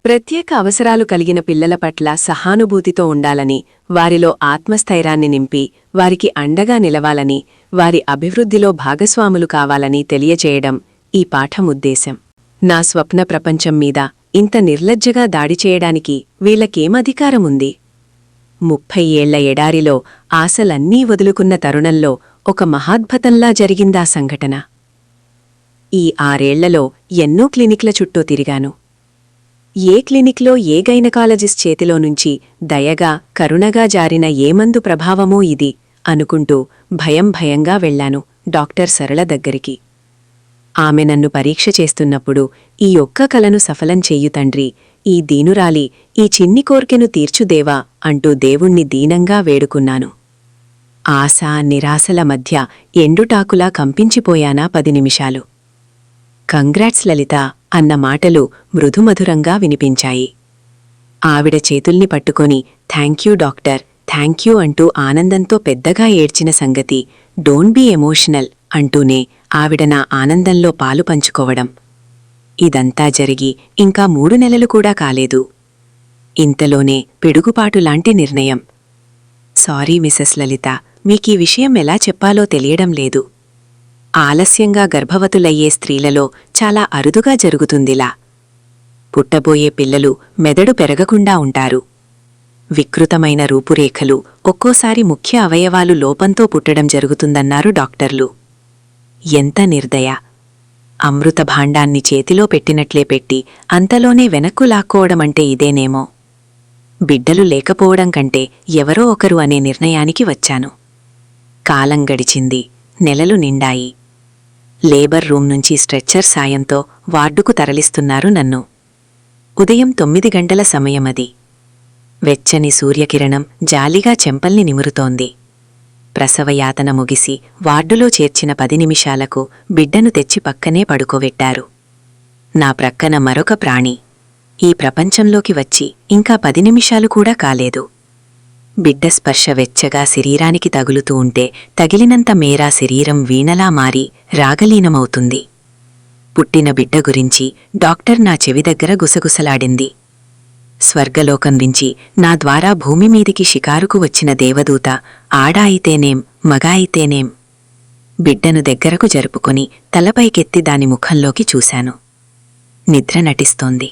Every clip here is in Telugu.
ప్రత్యేక అవసరాలు కలిగిన పిల్లల పట్ల సహానుభూతితో ఉండాలని, వారిలో ఆత్మస్థైర్యాన్ని నింపి, వారికి అండగా నిలవాలని, వారి అభివృద్ధిలో భాగస్వాములు కావాలని తెలియచేయడం ఈ పాఠముద్దేశం. నా స్వప్న ప్రపంచం మీద ఇంత నిర్లజ్జగా దాడి చేయడానికి వీళ్లకేమధికారముంది? 30 ఏళ్ల ఎడారిలో ఆశలన్నీ వదులుకున్న తరుణంలో ఒక మహాద్భుతంలా జరిగిందా సంఘటన. ఈ 6 ఏళ్లలో ఎన్నో క్లినిక్ల చుట్టూ తిరిగాను. ఏ క్లినిక్లో ఏ గైనకాలజిస్ట్ చేతిలో నుంచి దయగా, కరుణగా జారిన ఏమందు ప్రభావమో ఇది అనుకుంటూ భయంగా వెళ్లాను డాక్టర్ సరళ దగ్గరికి. ఆమె నన్ను పరీక్ష చేస్తున్నప్పుడు, ఈ ఒక్క కలను సఫలం చెయ్యు తండ్రి, ఈ దీనురాలి ఈ చిన్ని కోర్కెను తీర్చుదేవా అంటూ దేవుణ్ణి దీనంగా వేడుకున్నాను. ఆశ, నిరాశల మధ్య ఎండుటాకులా కంపించిపోయానా 10 నిమిషాలు. కంగ్రాట్స్ లలిత అన్న మాటలు మృదుమధురంగా వినిపించాయి. ఆవిడ చేతుల్ని పట్టుకొని థ్యాంక్యూ డాక్టర్, థ్యాంక్యూ అంటూ ఆనందంతో పెద్దగా ఏడ్చిన సంగతి డోంట్ బీ ఎమోషనల్ అంటూనే ఆవిడ నా ఆనందంలో పాలు పంచుకోవడం. ఇదంతా జరిగి ఇంకా 3 నెలలు కూడా కాలేదు. ఇంతలోనే పిడుగుపాటులాంటి నిర్ణయం. సారీ మిసెస్ లలిత, మీకీ విషయం ఎలా చెప్పాలో తెలియడం లేదు. ఆలస్యంగా గర్భవతులయ్యే స్త్రీలలో చాలా అరుదుగా జరుగుతుందిలా. పుట్టబోయే పిల్లలు మెదడు పెరగకుండా ఉంటారు. వికృతమైన రూపురేఖలు, ఒక్కోసారి ముఖ్య అవయవాలు లోపంతో పుట్టడం జరుగుతుందన్నారు డాక్టర్లు. ఎంత నిర్దయ! అమృత భాండాన్ని చేతిలో పెట్టినట్లే పెట్టి అంతలోనే వెనక్కు లాక్కోవడమంటే ఇదేనేమో. బిడ్డలు లేకపోవడం కంటే ఎవరో ఒకరు అనే నిర్ణయానికి వచ్చాను. కాలం గడిచింది. నెలలు నిండాయి. లేబర్ రూమ్ నుంచి స్ట్రెచ్చర్ సాయంతో వార్డుకు తరలిస్తున్నారు నన్ను. ఉదయం 9 గంటల సమయమది. వెచ్చని సూర్యకిరణం జాలిగా చెంపల్ని నిమురుతోంది. ప్రసవయాతన ముగిసి వార్డులో చేర్చిన 10 నిమిషాలకు బిడ్డను తెచ్చి పక్కనే పడుకోబెట్టారు. నా ప్రక్కన మరొక ప్రాణి. ఈ ప్రపంచంలోకి వచ్చి ఇంకా 10 నిమిషాలు కూడా కాలేదు. బిడ్డ స్పర్శ వెచ్చగా శరీరానికి తగులుతూ ఉంటే తగిలినంత మేరా శరీరం వీణలా మారి రాగలీనమవుతుంది. పుట్టిన బిడ్డ గురించి డాక్టర్ నా చెవి దగ్గర గుసగుసలాడింది. స్వర్గలోకం నుంచి నా ద్వారా భూమిమీదికి షికారుకు వచ్చిన దేవదూత ఆడా అయితేనేం, మగా అయితేనేం. బిడ్డను దగ్గరకు జరుపుకొని తలపైకెత్తి దాని ముఖంలోకి చూశాను. నిద్ర నటిస్తోంది.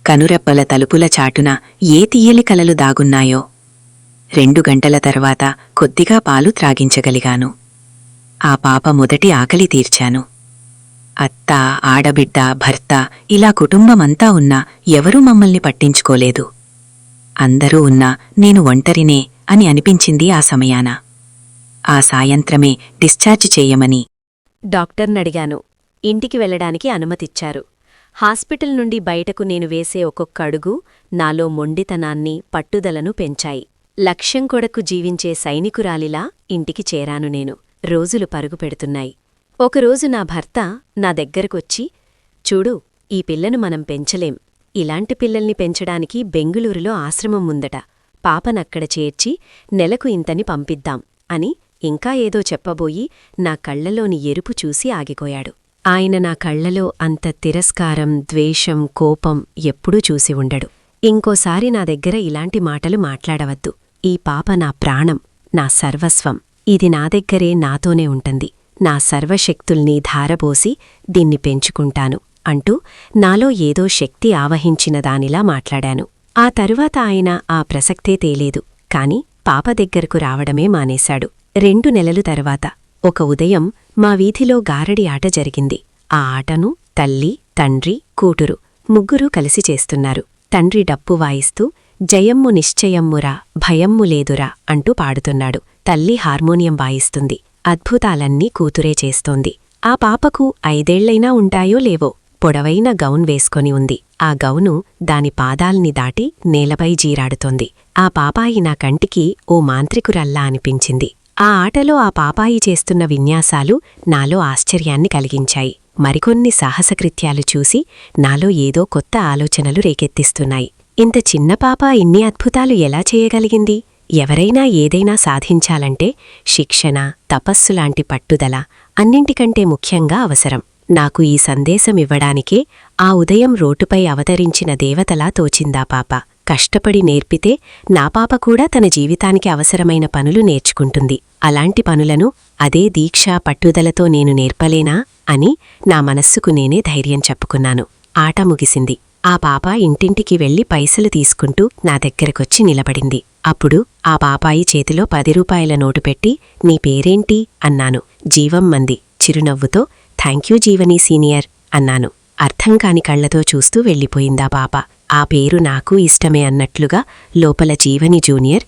కనురెప్పల తలుపుల చాటున ఏ తీయలి కలలు దాగున్నాయో. 2 గంటల తర్వాత కొద్దిగా పాలు త్రాగించగలిగాను. ఆ పాప మొదటి ఆకలి తీర్చాను. అత్త, ఆడబిడ్డ, భర్త ఇలా కుటుంబమంతా ఉన్నా ఎవరూ మమ్మల్ని పట్టించుకోలేదు. అందరూ ఉన్నా నేను ఒంటరినే అని అనిపించింది ఆ సమయాన. ఆ సాయంత్రమే డిశ్చార్జ్ చెయ్యమని డాక్టర్నడిగాను. ఇంటికి వెళ్లడానికి అనుమతిచ్చారు. హాస్పిటల్ నుండి బయటకు నేను వేసే ఒక్కొక్క అడుగు నాలో మొండితనాన్ని, పట్టుదలను పెంచాయి. లక్ష్యం కొరకు జీవించే సైనికురాలిలా ఇంటికి చేరాను నేను. రోజులు పరుగుపెడుతున్నాయి. ఒకరోజు నా భర్త నా దగ్గరకొచ్చి, చూడు, ఈ పిల్లను మనం పెంచలేం. ఇలాంటి పిల్లల్ని పెంచడానికి బెంగుళూరులో ఆశ్రమం ఉందట. పాపనక్కడ చేర్చి నెలకు ఇంతని పంపిద్దాం అని ఇంకా ఏదో చెప్పబోయి నా కళ్లలోని ఎరుపు చూసి ఆగిపోయాడు. ఆయన నా కళ్లలో అంత తిరస్కారం, ద్వేషం, కోపం ఎప్పుడూ చూసి ఉండడు. ఇంకోసారి నా దగ్గర ఇలాంటి మాటలు మాట్లాడవద్దు. ఈ పాప నా ప్రాణం, నా సర్వస్వం. ఇది నా దగ్గరే నాతోనే ఉంటుంది. నా సర్వశక్తుల్ని ధారపోసి దీన్ని పెంచుకుంటాను అంటూ నాలో ఏదో శక్తి ఆవహించిన దానిలా మాట్లాడాను. ఆ తరువాత ఆయన ఆ ప్రసక్తే తేలేదు. కాని పాప దగ్గరకు రావడమే మానేశాడు. 2 నెలలు తర్వాత ఒక ఉదయం మా వీధిలో గారడి ఆట జరిగింది. ఆ ఆటను తల్లి, తండ్రి, కూతురు ముగ్గురూ కలిసి చేస్తున్నారు. తండ్రి డప్పు వాయిస్తూ జయమ్ము నిశ్చయమ్మురా, భయమ్ము లేదురా అంటూ పాడుతున్నాడు. తల్లి హార్మోనియం వాయిస్తుంది. అద్భుతాలన్నీ కూతురే చేస్తోంది. ఆ పాపకు 5 ఏళ్లైనా ఉంటాయో లేవో. పొడవైన గౌన్ వేసుకొని ఉంది. ఆ గౌను దాని పాదాల్ని దాటి నేలపై జీరాడుతోంది. ఆ పాపాయి నా కంటికి ఓ మాంత్రికురల్లా అనిపించింది. ఆ ఆటలో ఆ పాపాయి చేస్తున్న విన్యాసాలు నాలో ఆశ్చర్యాన్ని కలిగించాయి. మరికొన్ని సాహసకృత్యాలు చూసి నాలో ఏదో కొత్త ఆలోచనలు రేకెత్తిస్తున్నాయి. ఇంత చిన్న పాప ఇన్ని అద్భుతాలు ఎలా చేయగలిగింది? ఎవరైనా ఏదైనా సాధించాలంటే శిక్షణ, తపస్సులాంటి పట్టుదల అన్నింటికంటే ముఖ్యంగా అవసరం. నాకు ఈ సందేశమివ్వడానికే ఆ ఉదయం రోడ్డుపై అవతరించిన దేవతలా తోచిందా పాప. కష్టపడి నేర్పితే నా పాప కూడా తన జీవితానికి అవసరమైన పనులు నేర్చుకుంటుంది. అలాంటి పనులను అదే దీక్ష పట్టుదలతో నేను నేర్పలేనా అని నా మనస్సుకు నేనే ధైర్యం చెప్పుకున్నాను. ఆట ముగిసింది. ఆ పాప ఇంటింటికి వెళ్లి పైసలు తీసుకుంటూ నా దగ్గరకొచ్చి నిలబడింది. అప్పుడు ఆ పాపాయి చేతిలో 10 రూపాయల నోటు పెట్టి, నీ పేరేంటి అన్నాను. జీవం మంది చిరునవ్వుతో, థాంక్యూ జీవనీ సీనియర్ అన్నాను. అర్థంకాని కళ్లతో చూస్తూ వెళ్ళిపోయిందా పాప. ఆ పేరు నాకు ఇష్టమే అన్నట్లుగా లోపల జీవని జూనియర్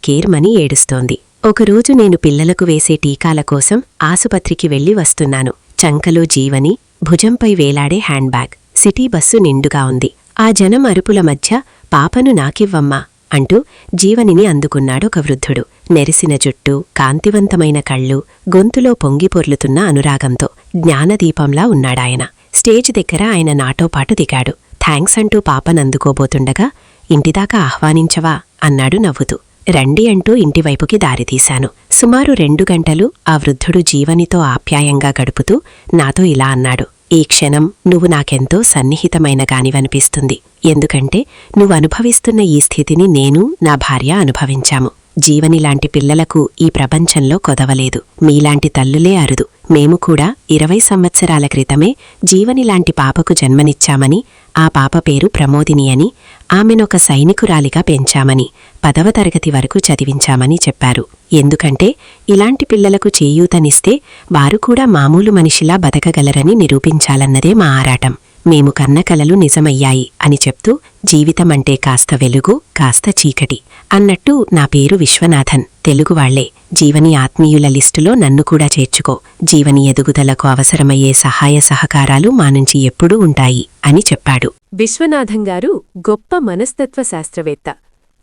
కేర్ మని ఏడుస్తోంది. ఒకరోజు నేను పిల్లలకు వేసే టీకాల కోసం ఆసుపత్రికి వెళ్లి వస్తున్నాను. చంకలో జీవని, భుజంపై వేలాడే హ్యాండ్ బ్యాగ్. సిటీ బస్సు నిండుగా ఉంది. ఆ జనం అరుపుల మధ్య పాపను నాకివ్వమ్మా అంటూ జీవనిని అందుకున్నాడొక వృద్ధుడు. నెరిసిన జుట్టు, కాంతివంతమైన కళ్ళు, గొంతులో పొంగిపొర్లుతున్న అనురాగంతో జ్ఞానదీపంలా ఉన్నాడాయన. స్టేజ్ దగ్గర ఆయన నాటోపాటు దిగాడు. థాంక్స్ అంటూ పాపనందుకోబోతుండగా, ఇంటిదాకా ఆహ్వానించవా అన్నాడు నవ్వుతూ. రండి అంటూ ఇంటివైపుకి దారితీశాను. సుమారు 2 గంటలు ఆ వృద్ధుడు జీవనితో ఆప్యాయంగా గడుపుతూ నాతో ఇలా అన్నాడు. ఈ క్షణం నువ్వు నాకెంతో సన్నిహితమైన గానివనిపిస్తుంది. ఎందుకంటే నువ్వనుభవిస్తున్న ఈ స్థితిని నేను, నా భార్య అనుభవించాము. జీవనిలాంటి పిల్లలకు ఈ ప్రపంచంలో కొదవలేదు. మీలాంటి తల్లులే అరుదు. మేము కూడా 20 సంవత్సరాల క్రితమే జీవనిలాంటి పాపకు జన్మనిచ్చామని, ఆ పాప పేరు ప్రమోదిని అని, ఆమెనొక సైనికురాలిగా పెంచామని, 10వ తరగతి వరకు చదివించామని చెప్పారు. ఎందుకంటే ఇలాంటి పిల్లలకు చేయూతనిస్తే వారు కూడా మామూలు మనిషిలా బతకగలరని నిరూపించాలన్నదే మా ఆరాటం. మేము కన్న కలలు నిజమయ్యాయి అని చెప్తూ, జీవితమంటే కాస్త వెలుగు, కాస్త చీకటి అన్నట్టు నా పేరు విశ్వనాథన్. తెలుగువాళ్లే. జీవని ఆత్మీయుల లిస్టులో నన్ను కూడా చేర్చుకో. జీవని ఎదుగుదలకు అవసరమయ్యే సహాయ సహకారాలు మా నుంచి ఎప్పుడూ ఉంటాయి అని చెప్పాడు. విశ్వనాథంగారు గొప్ప మనస్తత్వ శాస్త్రవేత్త.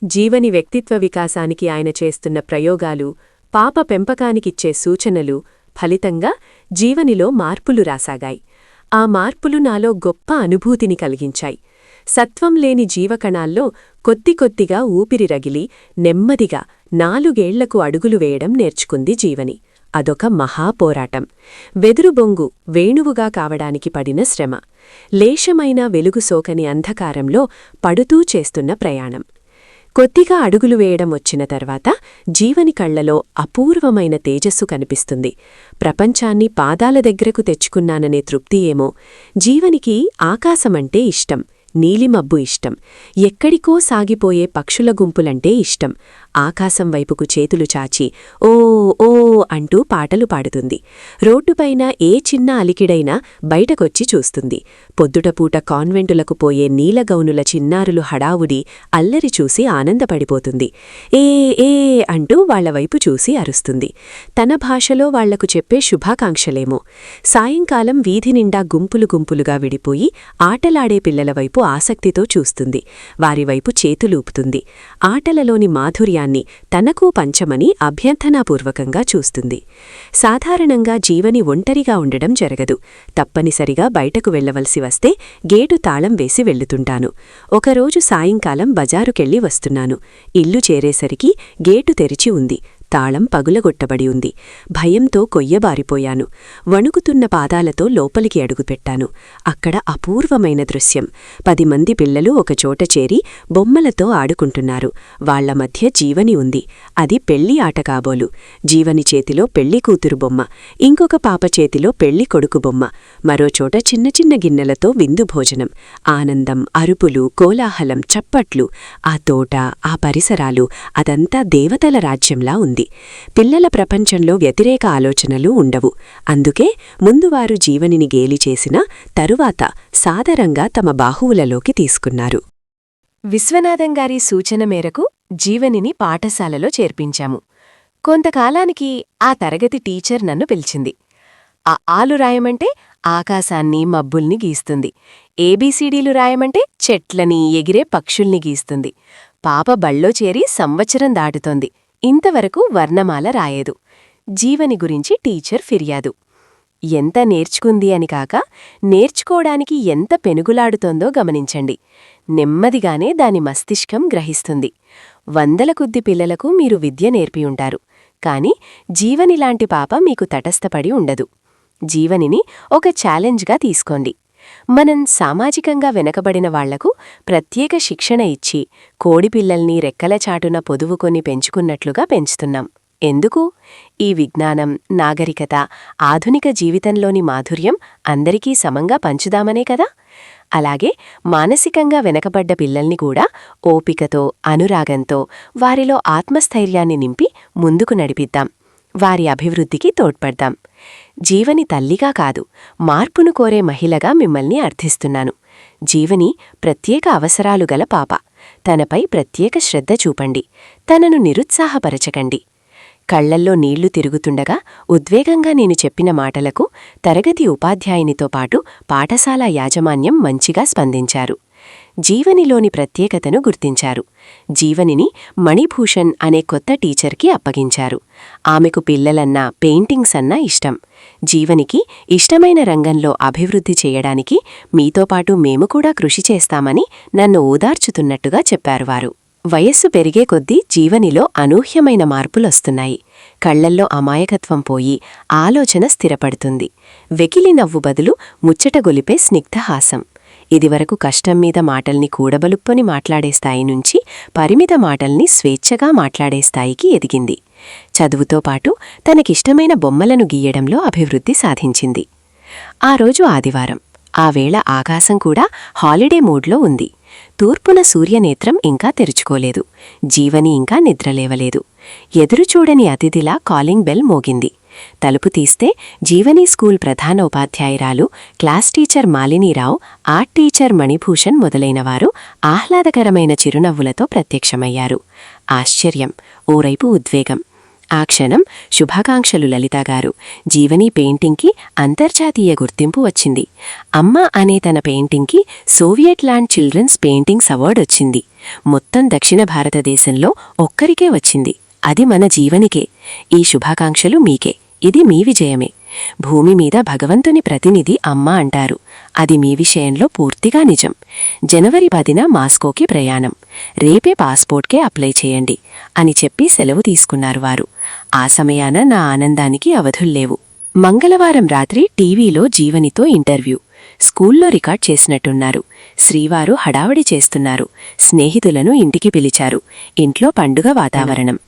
జీవని వ్యక్తిత్వ వికాసానికి ఆయన చేస్తున్న ప్రయోగాలు, పాప పెంపకానికిచ్చే సూచనలు ఫలితంగా జీవనిలో మార్పులు రాసాగాయి. ఆ మార్పులు నాలో గొప్ప అనుభూతిని కలిగించాయి. సత్వం లేని జీవకణాల్లో కొద్దికొద్దిగా ఊపిరి రగిలి నెమ్మదిగా 4 ఏళ్లకు అడుగులు వేయడం నేర్చుకుంది జీవని. అదొక మహాపోరాటం. వెదురుబొంగు వేణువుగా కావడానికి పడిన శ్రమ, లేశమైన వెలుగు సోకని అంధకారంలో పడుతూ చేస్తున్న ప్రయాణం. కొద్దిగా అడుగులు వేయడం వచ్చిన తర్వాత జీవని కళ్లలో అపూర్వమైన తేజస్సు కనిపిస్తుంది. ప్రపంచాన్ని పాదాల దగ్గరకు తెచ్చుకున్నాననే తృప్తి ఏమో. జీవనికి ఆకాశమంటే ఇష్టం, నీలిమబ్బు ఇష్టం, ఎక్కడికో సాగిపోయే పక్షుల గుంపులంటే ఇష్టం. ఆకాశం వైపుకు చేతులు చాచి ఓ ఓ అంటూ పాటలు పాడుతుంది. రోడ్డుపైన ఏ చిన్న అలికిడైనా బయటకొచ్చి చూస్తుంది. పొద్దుటపూట కాన్వెంటులకు పోయే నీలగౌనుల చిన్నారులు హడావుడి, అల్లరి చూసి ఆనందపడిపోతుంది. ఏ ఏ అంటూ వాళ్లవైపు చూసి అరుస్తుంది. తన భాషలో వాళ్లకు చెప్పే శుభాకాంక్షలేమో. సాయంకాలం వీధి నిండా గుంపులు గుంపులుగా విడిపోయి ఆటలాడే పిల్లలవైపు ఆసక్తితో చూస్తుంది. వారివైపు చేతులూపుతుంది. ఆటలలోని మాధుర్యాన్ని తనకూ పంచమని అభ్యర్థనాపూర్వకంగా చూస్తుంది. సాధారణంగా జీవని ఒంటరిగా ఉండడం జరగదు. తప్పనిసరిగా బయటకు వెళ్లవలసి వస్తే గేటు తాళం వేసి వెళ్లుతుంటాను. ఒకరోజు సాయంకాలం బజారుకెళ్లి వస్తున్నాను. ఇల్లు చేరేసరికి గేటు తెరిచి ఉంది. తాళం పగులగొట్టబడి ఉంది. భయంతో కొయ్యబారిపోయాను. వణుకుతున్న పాదాలతో లోపలికి అడుగుపెట్టాను. అక్కడ అపూర్వమైన దృశ్యం. 10 మంది పిల్లలు ఒకచోట చేరి బొమ్మలతో ఆడుకుంటున్నారు. వాళ్ల మధ్య జీవని ఉంది. అది పెళ్లి ఆట కాబోలు. జీవని చేతిలో పెళ్లి కూతురు బొమ్మ, ఇంకొక పాప చేతిలో పెళ్లి కొడుకు బొమ్మ, మరోచోట చిన్న చిన్న గిన్నెలతో విందు భోజనం. ఆనందం, అరుపులు, కోలాహలం, చప్పట్లు. ఆ తోట, ఆ పరిసరాలు, అదంతా దేవతల రాజ్యంలా ఉంది. పిల్లల ప్రపంచంలో వ్యతిరేక ఆలోచనలు ఉండవు. అందుకే ముందు వారు జీవనిని గేలి చేసినా తరువాత సాదరంగా తమ బాహువులలోకి తీసుకున్నారు. విశ్వనాథంగారి సూచన మేరకు జీవనిని పాఠశాలలో చేర్పించాము. కొంతకాలానికి ఆ తరగతి టీచర్ నన్ను పిలిచింది. ఆ ఆలు రాయమంటే ఆకాశాన్ని, మబ్బుల్ని గీస్తుంది. ఏబీసీడీలు రాయమంటే చెట్లని, ఎగిరే పక్షుల్ని గీస్తుంది. పాప బళ్ళో చేరి సంవత్సరం దాటుతోంది. ఇంతవరకు వర్ణమాల రాయేదు. జీవని గురించి టీచర్ ఫిర్యాదు. ఎంత నేర్చుకుంది అని కాక, నేర్చుకోడానికి ఎంత పెనుగులాడుతోందో గమనించండి. నెమ్మదిగానే దాని మస్తిష్కం గ్రహిస్తుంది. 100ల కొద్ది పిల్లలకు మీరు విద్య నేర్పియుంటారు. కాని జీవనిలాంటి పాప మీకు తటస్థపడి ఉండదు. జీవనిని ఒక ఛాలెంజ్గా తీసుకోండి. మనం సామాజికంగా వెనకబడిన వాళ్లకు ప్రత్యేక శిక్షణ ఇచ్చి కోడిపిల్లల్ని రెక్కల చాటున పొదువుకొని పెంచుకున్నట్లుగా పెంచుతున్నాం. ఎందుకు? ఈ విజ్ఞానం, నాగరికత, ఆధునిక జీవితంలోని మాధుర్యం అందరికీ సమంగా పంచుదామనే కదా. అలాగే మానసికంగా వెనకబడ్డ పిల్లల్ని కూడా ఓపికతో, అనురాగంతో, వారిలో ఆత్మస్థైర్యాన్ని నింపి ముందుకు నడిపిద్దాం. వారి అభివృద్ధికి తోడ్పడదాం. జీవని తల్లిగా కాదు, మార్పును కోరే మహిళగా మిమ్మల్ని అర్థిస్తున్నాను. జీవని ప్రత్యేక అవసరాలు గల పాప. తనపై ప్రత్యేక శ్రద్ధ చూపండి. తనను నిరుత్సాహపరచకండి. కళ్లల్లో నీళ్లు తిరుగుతుండగా ఉద్వేగంగా నేను చెప్పిన మాటలకు తరగతి ఉపాధ్యాయునితో పాటు పాఠశాల యాజమాన్యం మంచిగా స్పందించారు. జీవనిలోని ప్రత్యేకతను గుర్తించారు. జీవనిని మణిభూషణ్ అనే కొత్త టీచర్కి అప్పగించారు. ఆమెకు పిల్లలన్నా, పెయింటింగ్స్ అన్నా ఇష్టం. జీవనికి ఇష్టమైన రంగంలో అభివృద్ధి చేయడానికి మీతో పాటు మేము కూడా కృషి చేస్తామని నన్ను ఓదార్చుతున్నట్టుగా చెప్పారు వారు. వయస్సు పెరిగే కొద్దీ జీవనిలో అనూహ్యమైన మార్పులొస్తున్నాయి. కళ్లల్లో అమాయకత్వం పోయి ఆలోచన స్థిరపడుతుంది. వెకిలి నవ్వు బదులు ముచ్చటగొలిపే స్నిగ్ధహాసం. ఇదివరకు కష్టం మీద మాటల్ని కూడబలుపుని మాట్లాడే స్థాయి నుంచి పరిమిత మాటల్ని స్వేచ్ఛగా మాట్లాడే స్థాయికి ఎదిగింది. చదువుతో పాటు తనకిష్టమైన బొమ్మలను గీయడంలో అభివృద్ధి సాధించింది. ఆ రోజు ఆదివారం. ఆ వేళ ఆకాశం కూడా హాలిడే మూడ్లో ఉంది. తూర్పున సూర్యనేత్రం ఇంకా తెరుచుకోలేదు. జీవని ఇంకా నిద్రలేవలేదు. ఎదురుచూడని అతిథిలా కాలింగ్ బెల్ మోగింది. తలుపు తీస్తే జీవని స్కూల్ ప్రధాన ఉపాధ్యాయురాలు, class teacher Malini Rao, art teacher Manibhushan మొదలైనవారు ఆహ్లాదకరమైన చిరునవ్వులతో ప్రత్యక్షమయ్యారు. ఆశ్చర్యం, ఓరైపు ఉద్వేగం. ఆ క్షణం శుభాకాంక్షలు లలితాగారు. జీవని పెయింటింగ్కి అంతర్జాతీయ గుర్తింపు వచ్చింది. అమ్మ అనే తన పెయింటింగ్కి Soviet Land children's paintings award వచ్చింది. మొత్తం దక్షిణ భారతదేశంలో ఒక్కరికే వచ్చింది. అది మన జీవనికే. ఈ శుభాకాంక్షలు మీకే. ఇది మీ విజయమే. భూమి మీద భగవంతుని ప్రతినిధి అమ్మ అంటారు. అది మీ విషయంలో పూర్తిగా నిజం. జనవరి 10న మాస్కోకి ప్రయాణం. రేపే పాస్పోర్ట్కే అప్లై చేయండి అని చెప్పి సెలవు తీసుకున్నారు వారు. ఆ సమయాన నా ఆనందానికి అవధుల్లేవు. మంగళవారం రాత్రి టీవీలో జీవనితో ఇంటర్వ్యూ. స్కూల్లో రికార్డ్ చేసినట్టున్నారు. శ్రీవారు హడావడి చేస్తున్నారు. స్నేహితులను ఇంటికి పిలిచారు. ఇంట్లో పండుగ వాతావరణం.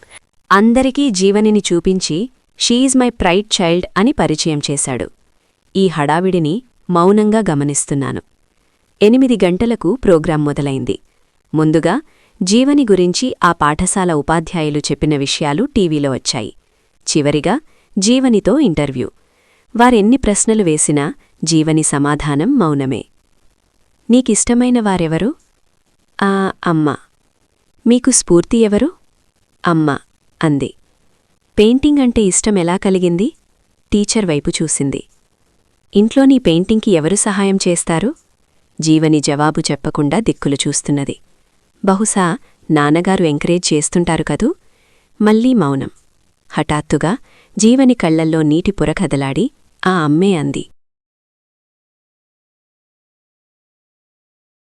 అందరికీ జీవనిని చూపించి షీఈజ్ మై ప్రైడ్ చైల్డ్ అని పరిచయం చేశాడు. ఈ హడావిడిని మౌనంగా గమనిస్తున్నాను. 8 గంటలకు ప్రోగ్రాం మొదలైంది. ముందుగా జీవని గురించి ఆ పాఠశాల ఉపాధ్యాయులు చెప్పిన విషయాలు టీవీలో వచ్చాయి. చివరిగా జీవనితో ఇంటర్వ్యూ. వారెన్ని ప్రశ్నలు వేసినా జీవని సమాధానం మౌనమే. నీకిష్టమైన వారెవరు? అమ్మ. మీకు స్ఫూర్తి ఎవరు? అమ్మ అంది. పెయింటింగ్ అంటే ఇష్టం ఎలా కలిగింది? టీచర్ వైపు చూసింది. ఇంట్లో నీ పెయింటింగ్కి ఎవరు సహాయం చేస్తారు? జీవని జవాబు చెప్పకుండా దిక్కులు చూస్తున్నది. బహుశా నాన్నగారు ఎంకరేజ్ చేస్తుంటారు కదూ? మళ్లీ మౌనం. హఠాత్తుగా జీవని కళ్లల్లో నీటి పొర కదలాడి ఆ అమ్మే అంది.